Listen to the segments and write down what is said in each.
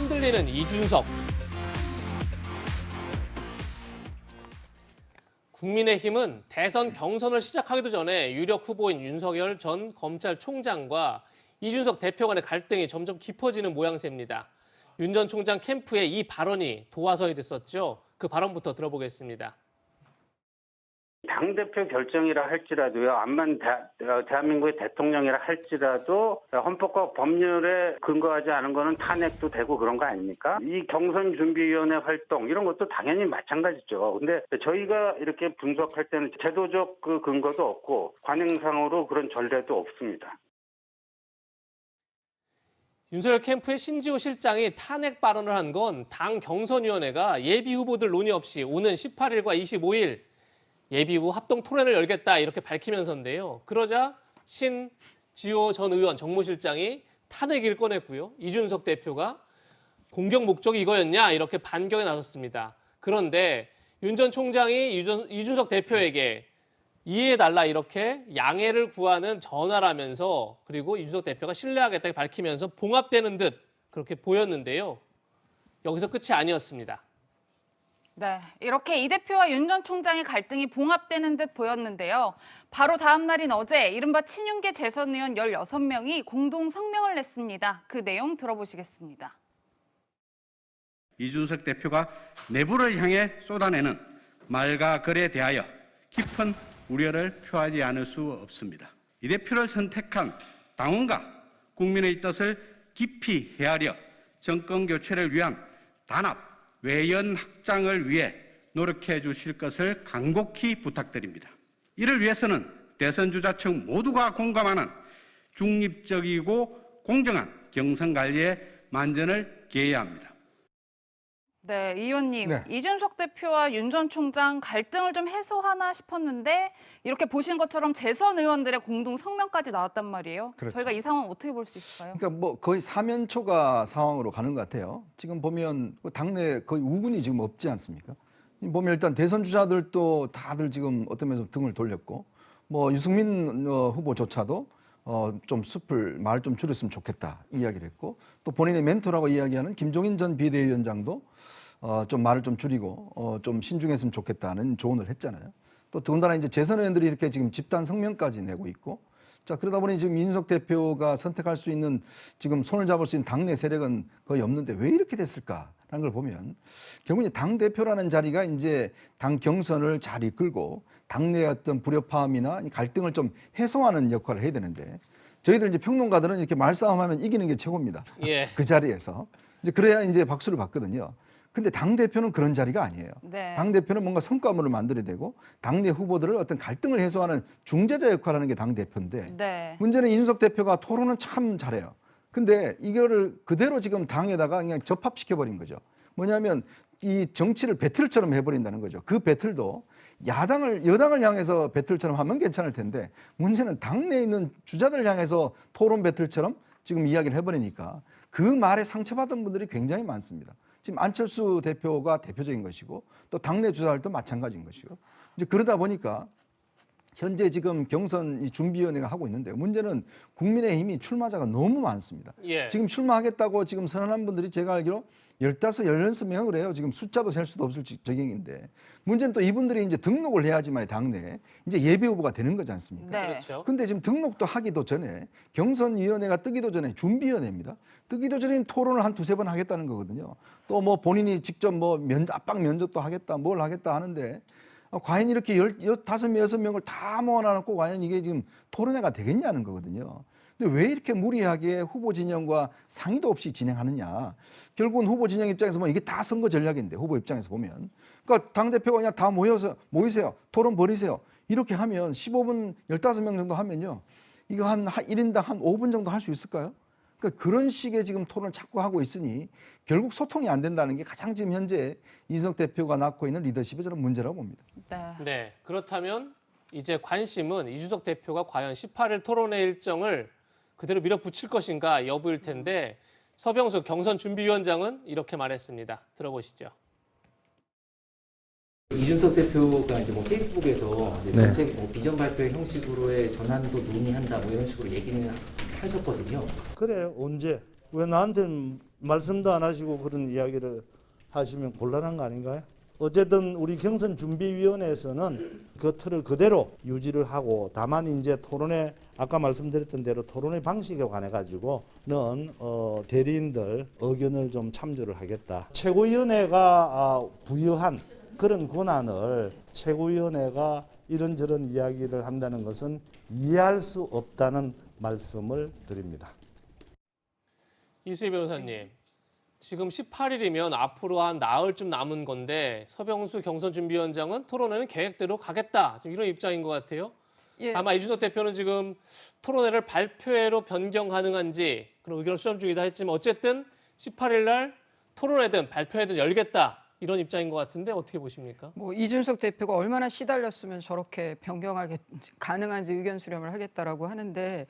흔들리는 이준석. 국민의힘은 대선 경선을 시작하기도 전에 유력 후보인 윤석열 전 검찰총장과 이준석 대표 간의 갈등이 점점 깊어지는 모양새입니다. 윤 전 총장 캠프의 이 발언이 도화선이 됐었죠. 그 발언부터 들어보겠습니다. 당대표 결정이라 할지라도요, 암만 대한민국의 대통령이라 할지라도 헌법과 법률에 근거하지 않은 거는 탄핵도 되고 그런 거 아닙니까? 이 경선준비위원회 활동 이런 것도 당연히 마찬가지죠. 근데 저희가 이렇게 분석할 때는 제도적 그 근거도 없고 관행상으로 그런 전례도 없습니다. 윤석열 캠프의 신지호 실장이 탄핵 발언을 한 건 당 경선위원회가 예비 후보들 논의 없이 오는 18일과 25일 예비후 합동 토론을 열겠다 이렇게 밝히면서인데요. 그러자 신지호 전 의원 정무실장이 탄핵을 꺼냈고요. 이준석 대표가 공격 목적이 이거였냐 이렇게 반격에 나섰습니다. 그런데 윤 전 총장이 이준석 대표에게 이해해달라 이렇게 양해를 구하는 전화를 하면서 그리고 이준석 대표가 신뢰하겠다고 밝히면서 봉합되는 듯 그렇게 보였는데요. 여기서 끝이 아니었습니다. 네, 이렇게 이 대표와 윤 전 총장의 갈등이 봉합되는 듯 보였는데요. 바로 다음 날인 어제 이른바 친윤계 재선의원 16명이 공동 성명을 냈습니다. 그 내용 들어보시겠습니다. 이준석 대표가 내부를 향해 쏟아내는 말과 글에 대하여 깊은 우려를 표하지 않을 수 없습니다. 이 대표를 선택한 당원과 국민의 뜻을 깊이 헤아려 정권 교체를 위한 단합, 외연 확장을 위해 노력해 주실 것을 간곡히 부탁드립니다. 이를 위해서는 대선 주자 측 모두가 공감하는 중립적이고 공정한 경선 관리에 만전을 기해야 합니다. 네, 이 의원님, 네. 이준석 대표와 윤 전 총장 갈등을 좀 해소하나 싶었는데 이렇게 보신 것처럼 재선 의원들의 공동 성명까지 나왔단 말이에요. 그렇죠. 저희가 이 상황 어떻게 볼 수 있을까요? 그러니까 뭐 거의 사면초가 상황으로 가는 것 같아요. 지금 보면 당내 거의 우군이 지금 없지 않습니까? 보면 일단 대선 주자들도 다들 지금 어떤 면에서 등을 돌렸고, 뭐 유승민 후보조차도 좀 숲을 말 좀 줄였으면 좋겠다 이야기를 했고, 또 본인의 멘토라고 이야기하는 김종인 전 비대위원장도 좀 말을 좀 줄이고 좀 신중했으면 좋겠다는 조언을 했잖아요. 또 더군다나 이제 재선 의원들이 이렇게 지금 집단 성명까지 내고 있고, 자 그러다 보니 지금 이준석 대표가 선택할 수 있는 지금 손을 잡을 수 있는 당내 세력은 거의 없는데 왜 이렇게 됐을까라는 걸 보면 결국 이제 당 대표라는 자리가 이제 당 경선을 잘 이끌고 당내의 어떤 불협화음이나 갈등을 좀 해소하는 역할을 해야 되는데 저희들 이제 평론가들은 이렇게 말싸움하면 이기는 게 최고입니다. 예. 그 자리에서 이제 그래야 이제 박수를 받거든요. 근데 당대표는 그런 자리가 아니에요. 네. 당대표는 뭔가 성과물을 만들어야 되고 당내 후보들을 어떤 갈등을 해소하는 중재자 역할을 하는 게 당대표인데 네. 문제는 이준석 대표가 토론은 참 잘해요. 근데 이거를 그대로 지금 당에다가 그냥 접합시켜버린 거죠. 뭐냐면 이 정치를 배틀처럼 해버린다는 거죠. 그 배틀도 여당을 향해서 배틀처럼 하면 괜찮을 텐데 문제는 당내에 있는 주자들을 향해서 토론 배틀처럼 지금 이야기를 해버리니까 그 말에 상처받은 분들이 굉장히 많습니다. 지금 안철수 대표가 대표적인 것이고 또 당내 주자들도 마찬가지인 것이고 이제 그러다 보니까 현재 지금 경선 준비위원회가 하고 있는데요. 문제는 국민의힘이 출마자가 너무 많습니다. 예. 지금 출마하겠다고 지금 선언한 분들이 제가 알기로 15, 16명을 그래요. 지금 숫자도 셀 수도 없을 지경인데 문제는 또 이분들이 이제 등록을 해야지만 당내에 이제 예비 후보가 되는 거지 않습니까? 네. 그렇죠. 근데 지금 등록도 하기도 전에 경선위원회가 뜨기도 전에 준비위원회입니다. 뜨기도 전에 토론을 한 두세 번 하겠다는 거거든요. 또 뭐 본인이 직접 뭐 압박 면접도 하겠다, 뭘 하겠다 하는데 과연 이렇게 15명, 6명을 다 모아놓고 과연 이게 지금 토론회가 되겠냐는 거거든요. 근데 왜 이렇게 무리하게 후보 진영과 상의도 없이 진행하느냐. 결국은 후보 진영 입장에서 뭐 이게 다 선거 전략인데 후보 입장에서 보면. 그러니까 당대표가 그냥 다 모이세요. 토론 벌이세요. 이렇게 하면 15분 15명 정도 하면요. 이거 한 1인당 한 5분 정도 할 수 있을까요? 그러니까 그런 식의 지금 토론을 자꾸 하고 있으니 결국 소통이 안 된다는 게 가장 지금 현재 이준석 대표가 낳고 있는 리더십의 저는 문제라고 봅니다. 네. 네. 그렇다면 이제 관심은 이준석 대표가 과연 18일 토론회 일정을 그대로 밀어붙일 것인가 여부일 텐데 서병수 경선준비위원장은 이렇게 말했습니다. 들어보시죠. 이준석 대표가 이제 뭐 페이스북에서 이제 네. 정책 뭐 비전 발표 형식으로의 전환도 논의한다 뭐 이런 식으로 얘기는 하셨거든요. 그래 언제 왜 나한테는 말씀도 안 하시고 그런 이야기를 하시면 곤란한 거 아닌가요? 어쨌든 우리 경선준비위원회에서는 그 틀을 그대로 유지를 하고 다만 이제 토론회 아까 말씀드렸던 대로 토론회 방식에 관해 가지고는 대리인들 의견을 좀 참조를 하겠다. 최고위원회가 부여한 그런 권한을 최고위원회가 이런저런 이야기를 한다는 것은 이해할 수 없다는 말씀을 드립니다. 이수희 변호사님, 지금 18일이면 앞으로 한 나흘쯤 남은 건데 서병수 경선준비위원장은 토론회는 계획대로 가겠다. 지금 이런 입장인 것 같아요. 예. 아마 이준석 대표는 지금 토론회를 발표회로 변경 가능한지 그런 의견을 수렴 중이다 했지만 어쨌든 18일 날 토론회든 발표회든 열겠다. 이런 입장인 것 같은데 어떻게 보십니까? 뭐 이준석 대표가 얼마나 시달렸으면 저렇게 변경하게 가능한지 의견 수렴을 하겠다라고 하는데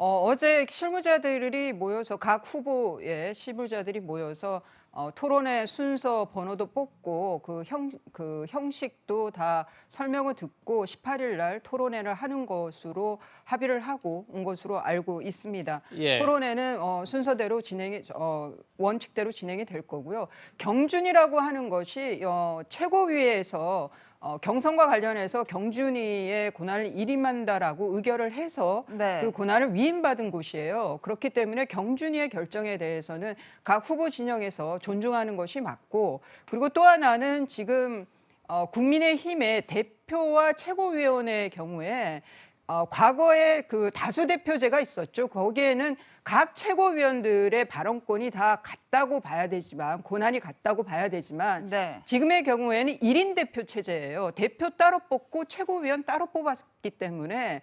어제 실무자들이 모여서 각 후보의 실무자들이 모여서 토론회 순서 번호도 뽑고 그 형식도 다 설명을 듣고 18일 날 토론회를 하는 것으로 합의를 하고 온 것으로 알고 있습니다. 예. 토론회는 순서대로 원칙대로 진행이 될 거고요. 경준이라고 하는 것이 최고위에서 경선과 관련해서 경준이의 고난을 위임한다라고 의결을 해서 네. 그 고난을 위임받은 곳이에요. 그렇기 때문에 경준이의 결정에 대해서는 각 후보 진영에서 존중하는 것이 맞고 그리고 또 하나는 지금 국민의힘의 대표와 최고위원회의 경우에 과거에 그 다수대표제가 있었죠. 거기에는 각 최고위원들의 발언권이 다 같다고 봐야 되지만 권한이 같다고 봐야 되지만 네. 지금의 경우에는 1인 대표 체제예요. 대표 따로 뽑고 최고위원 따로 뽑았기 때문에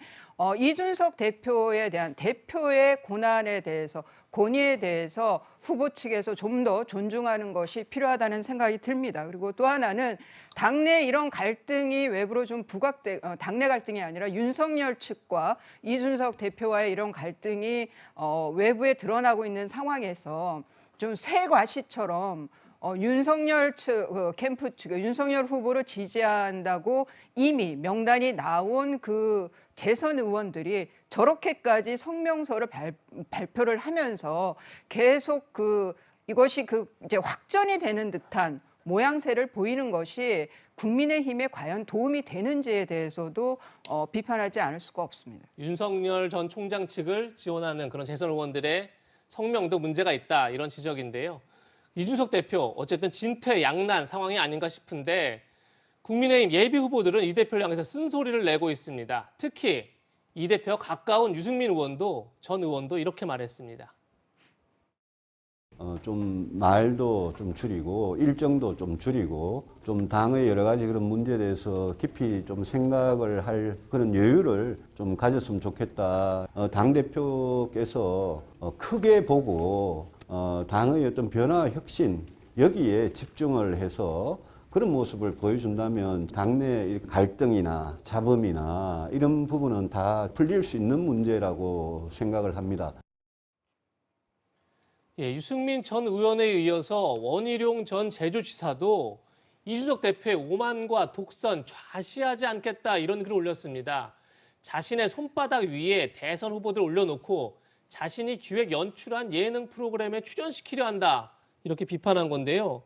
이준석 대표에 대한 대표의 권한에 대해서 권위에 대해서 후보 측에서 좀 더 존중하는 것이 필요하다는 생각이 듭니다. 그리고 또 하나는 당내 이런 갈등이 외부로 좀 당내 갈등이 아니라 윤석열 측과 이준석 대표와의 이런 갈등이 외부에 드러나고 있는 상황에서 좀 새과시처럼 윤석열 측 캠프 측 윤석열 후보를 지지한다고 이미 명단이 나온 그 재선 의원들이 저렇게까지 성명서를 발표를 하면서 계속 이것이 이제 확전이 되는 듯한 모양새를 보이는 것이 국민의힘에 과연 도움이 되는지에 대해서도 비판하지 않을 수가 없습니다. 윤석열 전 총장 측을 지원하는 그런 재선 의원들의 성명도 문제가 있다 이런 지적인데요. 이준석 대표 어쨌든 진퇴양난 상황이 아닌가 싶은데 국민의힘 예비 후보들은 이 대표를 향해서 쓴소리를 내고 있습니다. 특히 이 대표와 가까운 유승민 전 의원도 이렇게 말했습니다. 좀 말도 좀 줄이고 일정도 좀 줄이고 좀 당의 여러 가지 그런 문제에 대해서 깊이 좀 생각을 할 그런 여유를 좀 가졌으면 좋겠다. 당대표께서 크게 보고 당의 어떤 변화 혁신 여기에 집중을 해서 그런 모습을 보여준다면 당내 갈등이나 잡음이나 이런 부분은 다 풀릴 수 있는 문제라고 생각을 합니다. 예, 유승민 전 의원에 이어서 원희룡 전 제주지사도 이준석 대표의 오만과 독선 좌시하지 않겠다 이런 글을 올렸습니다. 자신의 손바닥 위에 대선 후보들 올려놓고 자신이 기획 연출한 예능 프로그램에 출연시키려 한다 이렇게 비판한 건데요.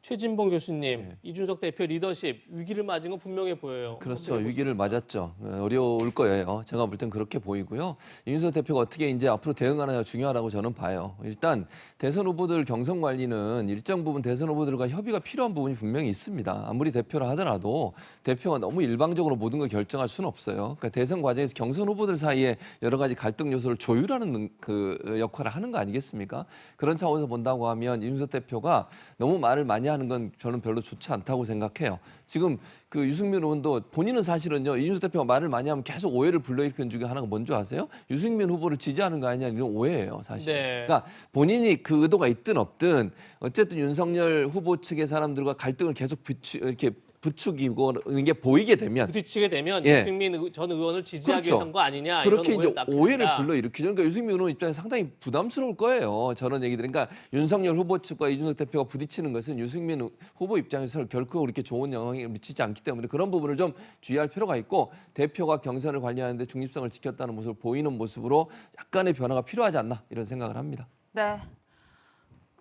최진봉 교수님, 이준석 대표 리더십 위기를 맞은 건 분명해 보여요. 그렇죠. 위기를 맞았죠. 어려울 거예요. 제가 볼 땐 그렇게 보이고요. 이준석 대표가 어떻게 이제 앞으로 대응하느냐 중요하다고 저는 봐요. 일단 대선 후보들 경선 관리는 일정 부분 대선 후보들과 협의가 필요한 부분이 분명히 있습니다. 아무리 대표라 하더라도 대표가 너무 일방적으로 모든 걸 결정할 수는 없어요. 그러니까 대선 과정에서 경선 후보들 사이에 여러 가지 갈등 요소를 조율하는 그 역할을 하는 거 아니겠습니까? 그런 차원에서 본다고 하면 이준석 대표가 너무 말을 많이 하는 건 저는 별로 좋지 않다고 생각해요. 지금 그 유승민 의원도 본인은 사실은요, 이준석 대표가 말을 많이 하면 계속 오해를 불러일으키는 중에 하나가 뭔지 아세요? 유승민 후보를 지지하는 거 아니냐 이런 오해예요, 사실. 네. 그러니까 본인이 그 의도가 있든 없든 어쨌든 윤석열 후보 측의 사람들과 갈등을 계속 이렇게 부추기고 이게 보이게 되면 부딪히게 되면 예. 유승민 전 의원을 지지하기 그렇죠. 위한 거 아니냐 그렇게 이런 이제 오해를 오해를 낳습니다. 불러일으키죠. 그러니까 유승민 의원 입장에서 상당히 부담스러울 거예요. 저런 얘기들이. 그러니까 윤석열 후보 측과 이준석 대표가 부딪히는 것은 유승민 후보 입장에서 결코 그렇게 좋은 영향을 미치지 않기 때문에 그런 부분을 좀 주의할 필요가 있고 대표가 경선을 관리하는데 중립성을 지켰다는 모습을 보이는 모습으로 약간의 변화가 필요하지 않나 이런 생각을 합니다. 네.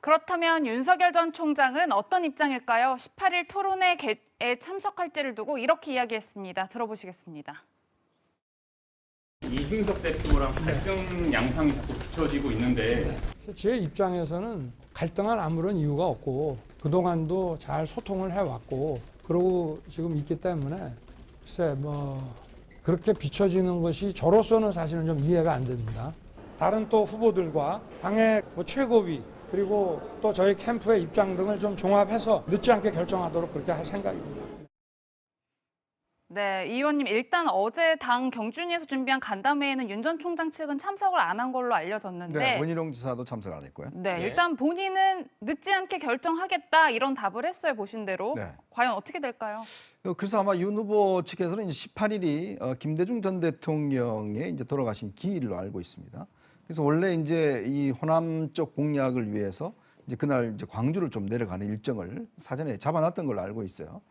그렇다면 윤석열 전 총장은 어떤 입장일까요? 18일 토론회에 참석할지를 두고 이렇게 이야기했습니다. 들어보시겠습니다. 이준석 대표랑 갈등 양상이 자꾸 비춰지고 있는데 그래서 제 입장에서는 갈등할 아무런 이유가 없고 그동안도 잘 소통을 해왔고 그러고 지금 있기 때문에 글쎄 그렇게 비춰지는 것이 저로서는 사실은 좀 이해가 안 됩니다. 다른 또 후보들과 당의 최고위 그리고 또 저희 캠프의 입장 등을 좀 종합해서 늦지 않게 결정하도록 그렇게 할 생각입니다. 네, 이 의원님 일단 어제 당 경준위에서 준비한 간담회에는 윤 전 총장 측은 참석을 안 한 걸로 알려졌는데 네, 원희룡 지사도 참석 안 했고요. 네, 예. 일단 본인은 늦지 않게 결정하겠다 이런 답을 했어요, 보신 대로. 네. 과연 어떻게 될까요? 그래서 아마 윤 후보 측에서는 이제 18일이 김대중 전 대통령의 이제 돌아가신 기일로 알고 있습니다. 그래서 원래 이제 이 호남 쪽 공약을 위해서 이제 그날 이제 광주를 좀 내려가는 일정을 사전에 잡아놨던 걸로 알고 있어요.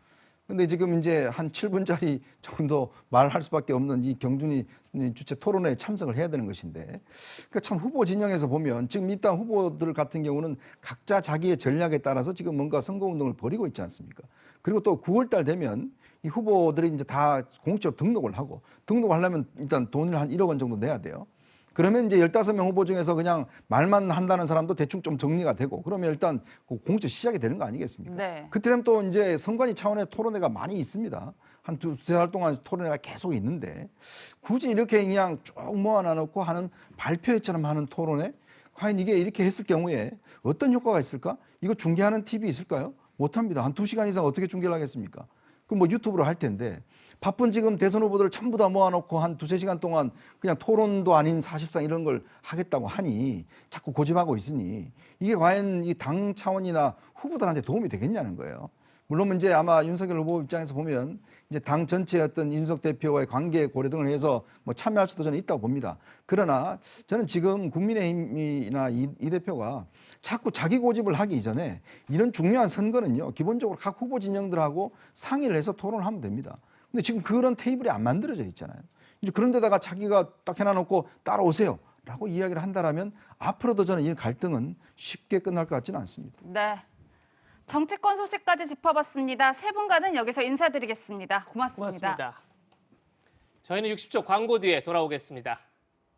근데 지금 이제 한 7분짜리 정도 말할 수밖에 없는 이 경준이 주최 토론회에 참석을 해야 되는 것인데, 그러니까 참 후보 진영에서 보면 지금 일단 후보들 같은 경우는 각자 자기의 전략에 따라서 지금 뭔가 선거운동을 벌이고 있지 않습니까? 그리고 또 9월달 되면 이 후보들이 이제 다 공적 등록을 하고 등록하려면 일단 돈을 한 1억 원 정도 내야 돼요. 그러면 이제 15명 후보 중에서 그냥 말만 한다는 사람도 대충 좀 정리가 되고 그러면 일단 공천 시작이 되는 거 아니겠습니까? 네. 그때 되면 또 이제 선관위 차원의 토론회가 많이 있습니다. 한 두세 달 동안 토론회가 계속 있는데 굳이 이렇게 그냥 쭉 모아놔놓고 하는 발표회처럼 하는 토론회? 과연 이게 이렇게 했을 경우에 어떤 효과가 있을까? 이거 중계하는 TV 있을까요? 못합니다. 한 2시간 이상 어떻게 중계를 하겠습니까? 그럼 뭐 유튜브로 할 텐데 바쁜 지금 대선 후보들을 전부 다 모아놓고 한 2-3시간 동안 그냥 토론도 아닌 사실상 이런 걸 하겠다고 하니 자꾸 고집하고 있으니 이게 과연 이 당 차원이나 후보들한테 도움이 되겠냐는 거예요. 물론 이제 아마 윤석열 후보 입장에서 보면 이제 당 전체의 어떤 이준석 대표와의 관계 고려 등을 해서 뭐 참여할 수도 저는 있다고 봅니다. 그러나 저는 지금 국민의힘이나 이 대표가 자꾸 자기 고집을 하기 이전에 이런 중요한 선거는요, 기본적으로 각 후보 진영들하고 상의를 해서 토론을 하면 됩니다. 근데 지금 그런 테이블이 안 만들어져 있잖아요. 이제 그런 데다가 자기가 딱 해놔놓고 따라오세요 라고 이야기를 한다라면 앞으로도 저는 이 갈등은 쉽게 끝날 것 같지는 않습니다. 네. 정치권 소식까지 짚어봤습니다. 세 분과는 여기서 인사드리겠습니다. 고맙습니다. 고맙습니다. 저희는 60초 광고 뒤에 돌아오겠습니다.